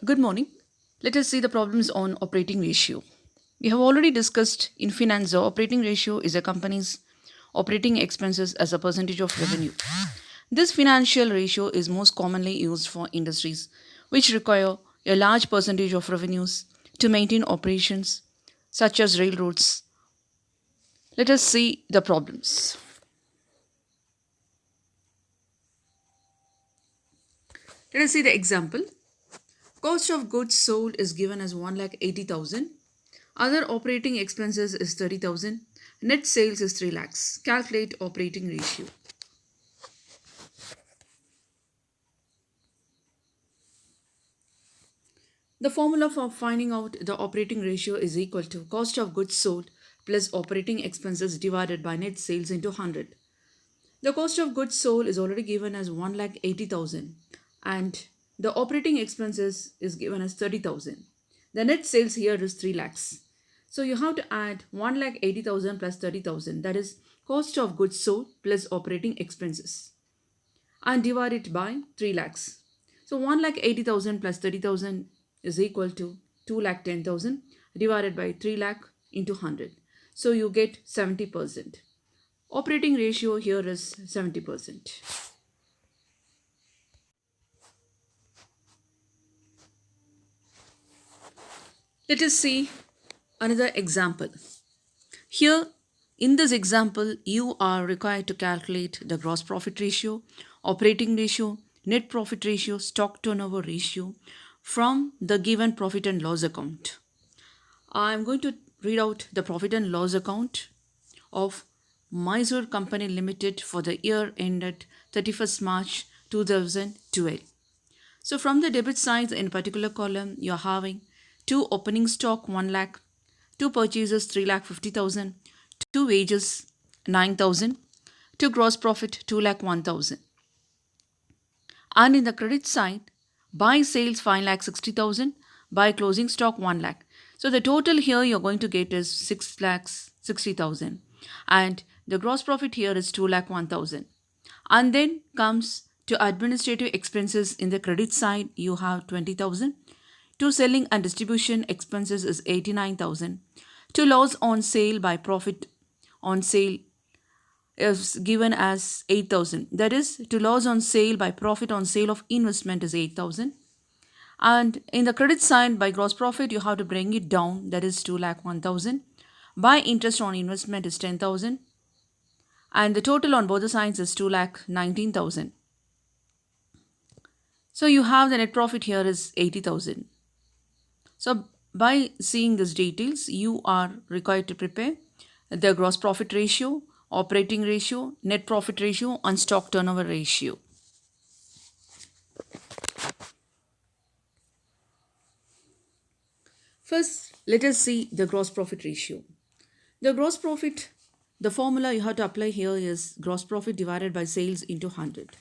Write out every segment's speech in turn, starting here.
Good morning. Let us see the problems on operating ratio. We have already discussed in finance the operating ratio is a company's operating expenses as a percentage of revenue. This financial ratio is most commonly used for industries which require a large percentage of revenues to maintain operations such as railroads. Let us see the problems. Let us see the example. Cost of goods sold is given as 1,80,000. Other operating expenses is 30,000. Net sales is 3 lakhs. Calculate operating ratio. The formula for finding out the operating ratio is equal to cost of goods sold plus operating expenses divided by net sales into 100. The cost of goods sold is already given as 1,80,000 and the operating expenses is given as 30,000. The net sales here is 3 lakhs. So you have to add 1,80,000 plus 30,000, that is cost of goods sold plus operating expenses, and divide it by 3 lakhs. So 1,80,000 plus 30,000 is equal to 2,10,000 divided by 3 lakh into 100. So you get 70%. Operating ratio here is 70%. Let us see another example. Here, in this example, you are required to calculate the gross profit ratio, operating ratio, net profit ratio, stock turnover ratio from the given profit and loss account. I am going to read out the profit and loss account of Mysore Company Limited for the year ended 31st March 2012. So from the debit side in particular column, you're having two opening stock 1 lakh, two purchases 3 lakh 50,000, two wages 9,000, two gross profit 2 lakh 1,000. And in the credit side, buy sales 5 lakh 60,000, buy closing stock 1 lakh. So the total here you're going to get is 6 lakhs 60,000 and the gross profit here is 2 lakh 1,000. And then comes to administrative expenses in the credit side you have 20,000. To selling and distribution expenses is 89,000. To loss on sale by profit on sale is given as 8,000. That is, to loss on sale by profit on sale of investment is 8,000. And in the credit side, by gross profit, you have to bring it down, that is 2 lakh 1,000. By interest on investment is 10,000. And the total on both the sides is 2 lakh 19,000. So you have the net profit here is 80,000. So by seeing these details, you are required to prepare the gross profit ratio, operating ratio, net profit ratio, and stock turnover ratio. First, let us see the gross profit ratio. The gross profit, the formula you have to apply here is gross profit divided by sales into 100.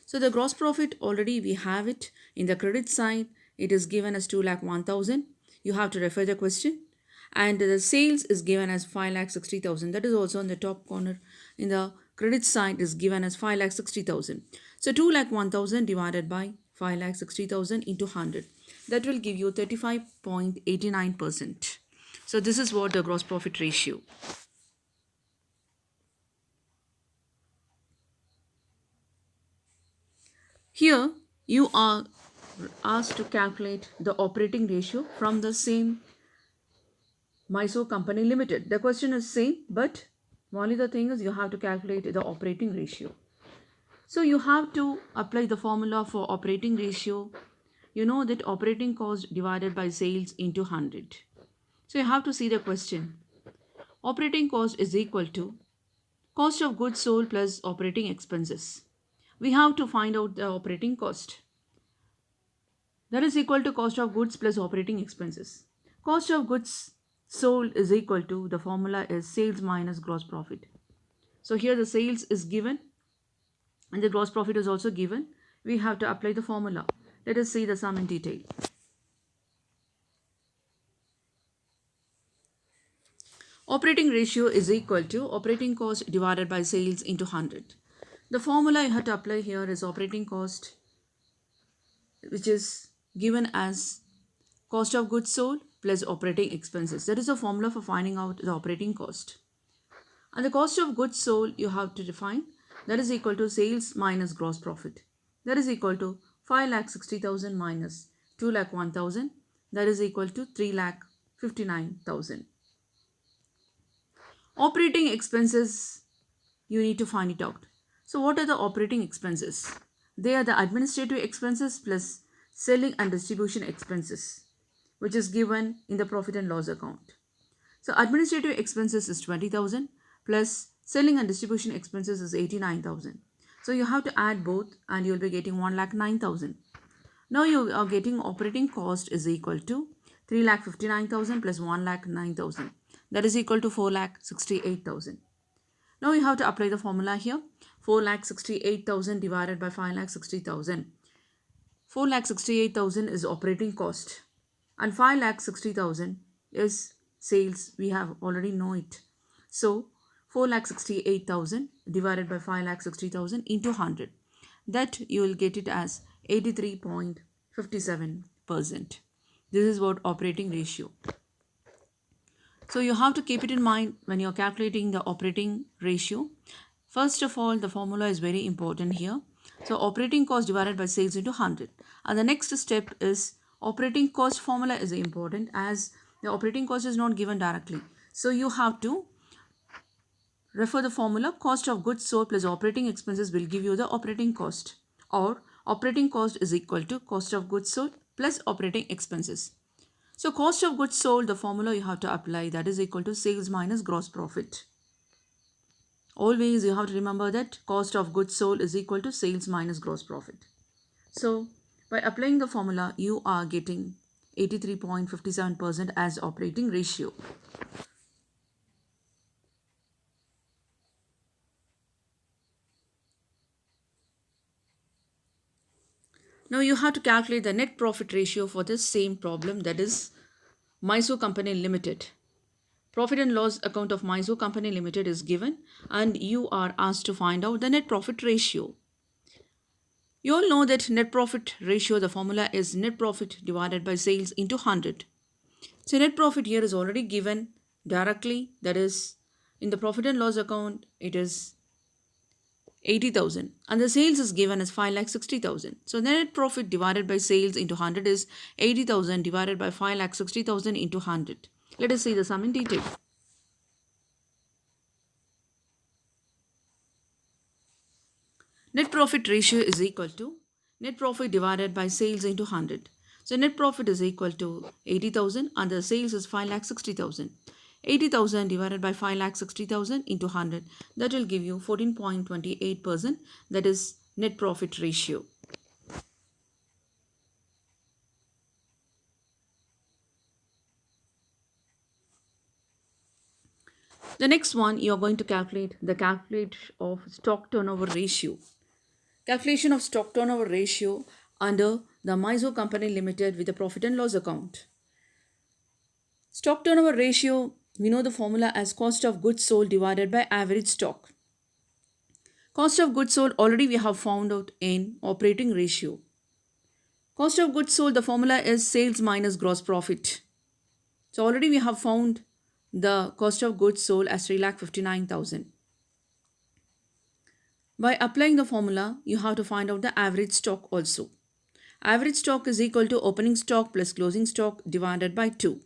So the gross profit already we have it in the credit side. It is given as 2 lakh 1,000. You have to refer the question. And the sales is given as 5 lakh 60,000. That is also in the top corner. In the credit side is given as 5 lakh 60,000. So 2 lakh 1,000 divided by 5 lakh 60,000 into 100. That will give you 35.89%. So this is what the gross profit ratio. Here you are asked to calculate the operating ratio from the same Mysore Company Limited. The question is same, but only the thing is you have to calculate the operating ratio. So you have to apply the formula for operating ratio. You know that operating cost divided by sales into 100. So you have to see the question. Operating cost is equal to cost of goods sold plus operating expenses. We have to find out the operating cost. That is equal to cost of goods plus operating expenses. Cost of goods sold is equal to, the formula is sales minus gross profit. So here the sales is given and the gross profit is also given. We have to apply the formula. Let us see the sum in detail. Operating ratio is equal to operating cost divided by sales into 100. The formula you have to apply here is operating cost, which is given as cost of goods sold plus operating expenses. That is a formula for finding out the operating cost. And the cost of goods sold you have to define, that is equal to sales minus gross profit. That is equal to 5,60,000 minus 2,01,000. That is equal to 3,59,000. Operating expenses, you need to find it out. So what are the operating expenses? They are the administrative expenses plus selling and distribution expenses, which is given in the profit and loss account. So administrative expenses is 20,000 plus selling and distribution expenses is 89,000. So you have to add both and you will be getting 1,09,000. Now you are getting operating cost is equal to 3,59,000 plus 1,09,000. That is equal to 4,68,000. Now you have to apply the formula here. 4,68,000 divided by 5,60,000. 4,68,000 is operating cost and 5,60,000 is sales. We have already know it. So 4,68,000 divided by 5,60,000 into 100. That you will get it as 83.57%. This is what operating ratio. So you have to keep it in mind when you're calculating the operating ratio. First of all, the formula is very important here. So operating cost divided by sales into 100. And the next step is operating cost formula is important as the operating cost is not given directly. So you have to refer the formula cost of goods sold plus operating expenses will give you the operating cost, or operating cost is equal to cost of goods sold plus operating expenses. So cost of goods sold, the formula you have to apply, that is equal to sales minus gross profit. Always you have to remember that cost of goods sold is equal to sales minus gross profit. So by applying the formula, you are getting 83.57% as operating ratio. Now you have to calculate the net profit ratio for this same problem, that is Mysore Company Limited. Profit and loss account of Mysore Company Limited is given and you are asked to find out the net profit ratio. You all know that net profit ratio, the formula is net profit divided by sales into 100. So net profit here is already given directly, that is in the profit and loss account it is 80,000 and the sales is given as 5,60,000. So the net profit divided by sales into 100 is 80,000 divided by 5,60,000 into 100. Let us see the sum in detail. Net profit ratio is equal to net profit divided by sales into 100. So net profit is equal to 80,000 and the sales is 5,60,000. 80,000 divided by 5,60,000 into 100, that will give you 14.28%, that is net profit ratio. The next one, you are going to calculate the calculation of stock turnover ratio. Calculation of stock turnover ratio under the Mysore Company Limited with the profit and loss account. Stock turnover ratio, we know the formula as cost of goods sold divided by average stock. Cost of goods sold already we have found out in operating ratio. Cost of goods sold, the formula is sales minus gross profit. So already we have found the cost of goods sold as 3,59,000. By applying the formula, you have to find out the average stock also. Average stock is equal to opening stock plus closing stock divided by 2.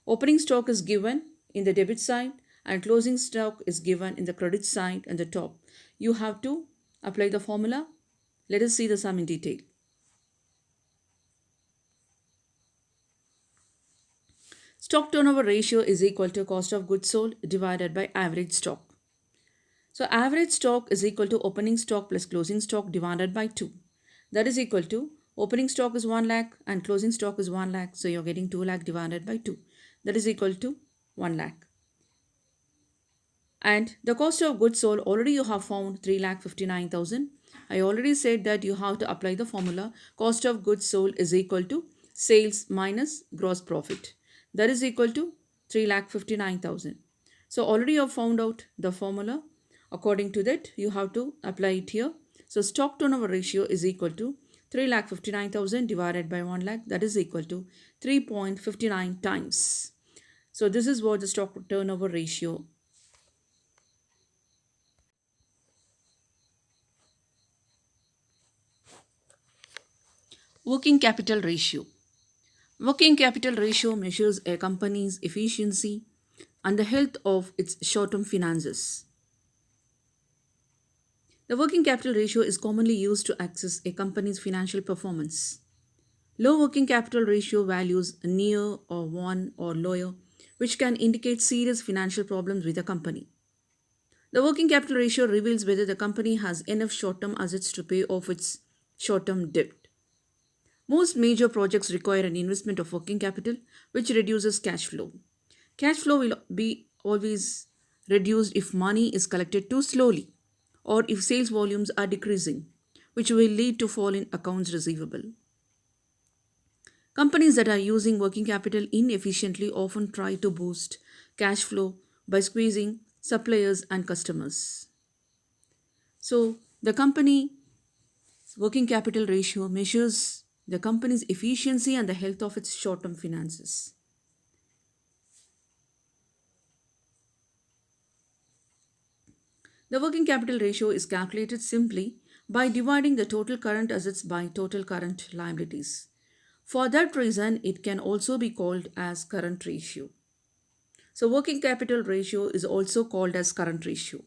Opening stock is given in the debit side and closing stock is given in the credit side and the top. You have to apply the formula. Let us see the sum in detail. Stock turnover ratio is equal to cost of goods sold divided by average stock. So average stock is equal to opening stock plus closing stock divided by 2. That is equal to opening stock is 1 lakh and closing stock is 1 lakh. So you're getting 2 lakh divided by 2. That is equal to 1 lakh. And the cost of goods sold, already you have found 3,59,000. I already said that you have to apply the formula cost of goods sold is equal to sales minus gross profit. That is equal to 3,59,000. So already you have found out the formula. According to that, you have to apply it here. So stock turnover ratio is equal to 3,59,000 divided by 1 lakh. That is equal to 3.59 times. So this is what the stock turnover ratio. Working capital ratio. Working capital ratio measures a company's efficiency and the health of its short-term finances. The working capital ratio is commonly used to assess a company's financial performance. Low working capital ratio values near or 1 or lower, which can indicate serious financial problems with a company. The working capital ratio reveals whether the company has enough short term assets to pay off its short term debt. Most major projects require an investment of working capital, which reduces cash flow. Cash flow will be always reduced if money is collected too slowly or if sales volumes are decreasing, which will lead to fall in accounts receivable. Companies that are using working capital inefficiently often try to boost cash flow by squeezing suppliers and customers. So, the company working capital ratio measures the company's efficiency and the health of its short term finances. The working capital ratio is calculated simply by dividing the total current assets by total current liabilities. For that reason, it can also be called as current ratio. So, working capital ratio is also called as current ratio.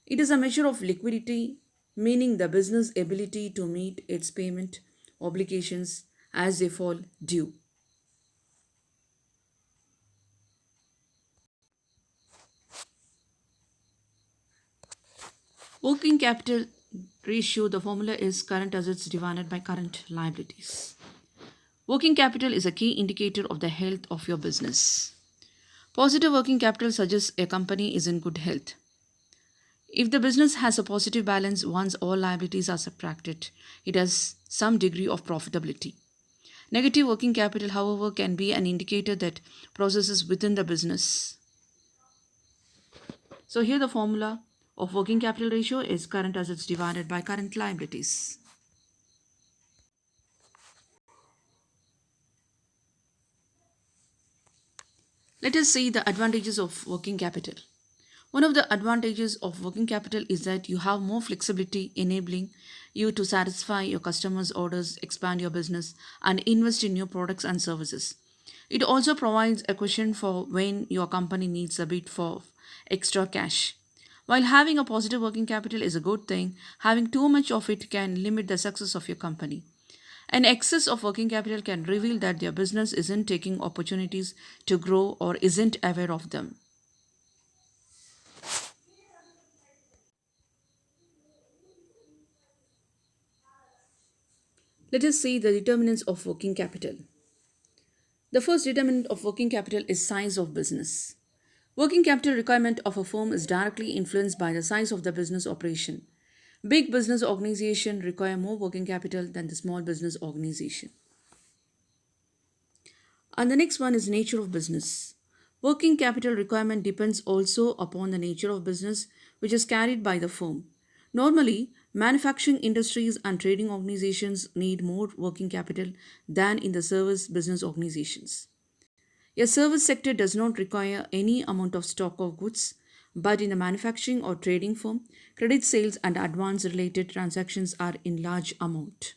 It is a measure of liquidity, meaning the business ability to meet its payment obligations as they fall due. Working capital ratio, the formula is current assets divided by current liabilities. Working capital is a key indicator of the health of your business. Positive working capital suggests a company is in good health. If the business has a positive balance once all liabilities are subtracted, it has some degree of profitability. Negative working capital, however, can be an indicator that processes within the business. So, here the formula of working capital ratio is current assets divided by current liabilities. Let us see the advantages of working capital. One of the advantages of working capital is that you have more flexibility, enabling you to satisfy your customers' orders, expand your business, and invest in new products and services. It also provides a cushion for when your company needs a bit for extra cash. While having a positive working capital is a good thing, having too much of it can limit the success of your company. An excess of working capital can reveal that your business isn't taking opportunities to grow or isn't aware of them. Let us see the determinants of working capital. The first determinant of working capital is size of business. Working capital requirement of a firm is directly influenced by the size of the business operation. Big business organizations require more working capital than the small business organization. And the next one is nature of business. Working capital requirement depends also upon the nature of business which is carried by the firm. Normally, manufacturing industries and trading organizations need more working capital than in the service business organizations. A service sector does not require any amount of stock of goods, but in the manufacturing or trading firm, credit sales and advance related transactions are in large amount.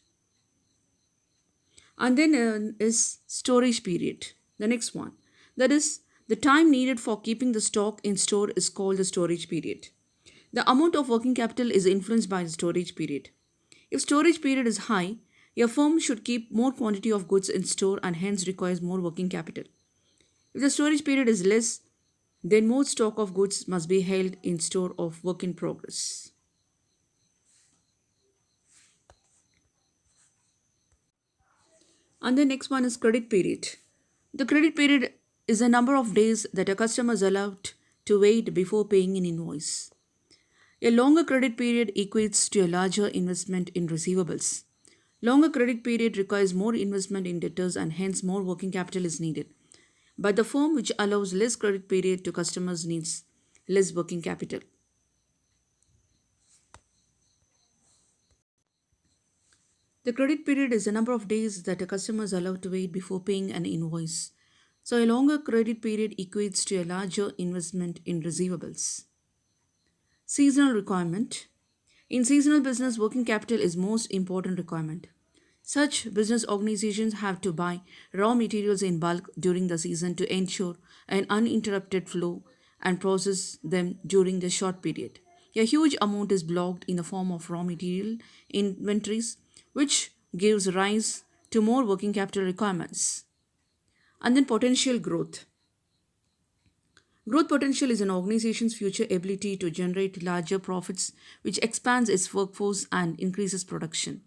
And then is storage period, the next one. That is, the time needed for keeping the stock in store is called the storage period. The amount of working capital is influenced by the storage period. If storage period is high, your firm should keep more quantity of goods in store and hence requires more working capital. If the storage period is less, then more stock of goods must be held in store of work in progress. And the next one is credit period. The credit period is the number of days that a customer is allowed to wait before paying an invoice. A longer credit period equates to a larger investment in receivables. Longer credit period requires more investment in debtors and hence more working capital is needed. But the firm which allows less credit period to customers needs less working capital. The credit period is the number of days that a customer is allowed to wait before paying an invoice. So, a longer credit period equates to a larger investment in receivables. Seasonal requirement. In seasonal business, working capital is most important requirement. Such business organizations have to buy raw materials in bulk during the season to ensure an uninterrupted flow and process them during the short period. A huge amount is blocked in the form of raw material inventories, which gives rise to more working capital requirements. And then potential growth. Growth potential is an organization's future ability to generate larger profits, which expands its workforce and increases production.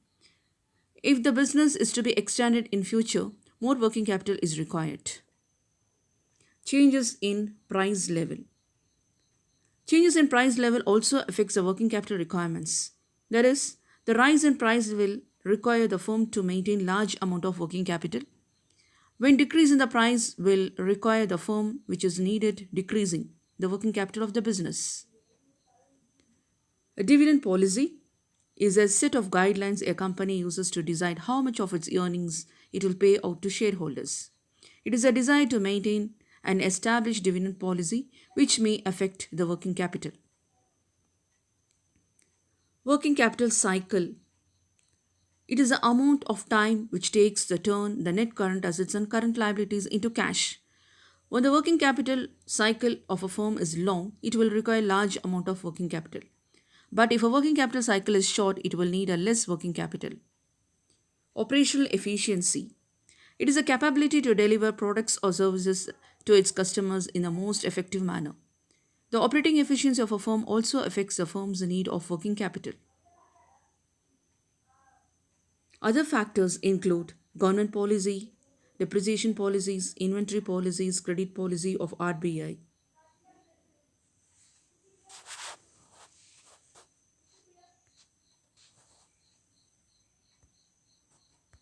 If the business is to be extended in future, more working capital is required. Changes in price level. Changes in price level also affects the working capital requirements. That is, the rise in price will require the firm to maintain large amount of working capital. When decrease in the price will require the firm which is needed decreasing the working capital of the business. A dividend policy is a set of guidelines a company uses to decide how much of its earnings it will pay out to shareholders. It is a desire to maintain an established dividend policy which may affect the working capital. Working capital cycle. It is the amount of time which takes to turn the net current assets and current liabilities into cash. When the working capital cycle of a firm is long, it will require large amount of working capital. But if a working capital cycle is short, it will need a less working capital. Operational efficiency. It is a capability to deliver products or services to its customers in the most effective manner. The operating efficiency of a firm also affects the firm's need of working capital. Other factors include government policy, depreciation policies, inventory policies, credit policy of RBI.